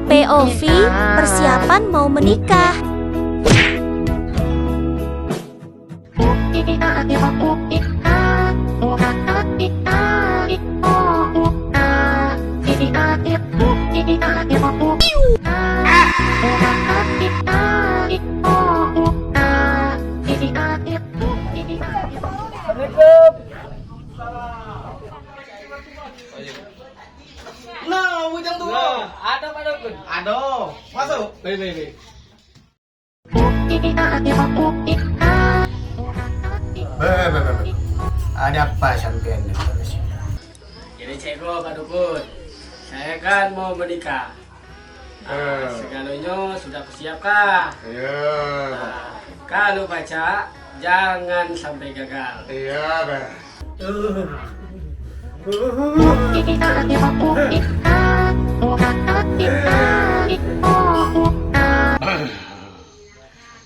POV persiapan mau menikah. Nah, bujang tuh. Ada pada pun. Ada. Masuk. Baik. Ada apa sampean di terus? Jadi ceko Pak Dukun. Saya kan mau menikah. Segalanya sudah kusiapkan. Iya. Kalau baca jangan sampai gagal. Iya, Bang.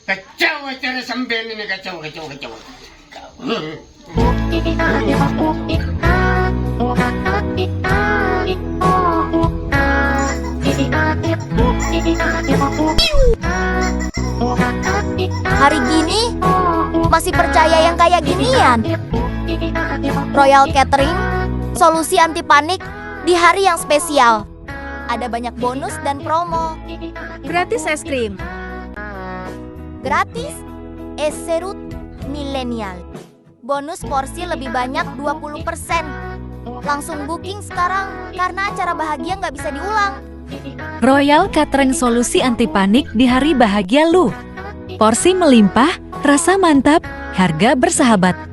Kacau acara sampean ini, kacau. Hari gini masih percaya yang kayak ginian? Royal Catering, solusi anti panik di hari yang spesial. Ada banyak bonus dan promo. Gratis es krim. Gratis es serut milenial. Bonus porsi lebih banyak 20%. Langsung booking sekarang karena acara bahagia nggak bisa diulang. Royal Catering, solusi anti panik di hari bahagia lu. Porsi melimpah, rasa mantap, harga bersahabat.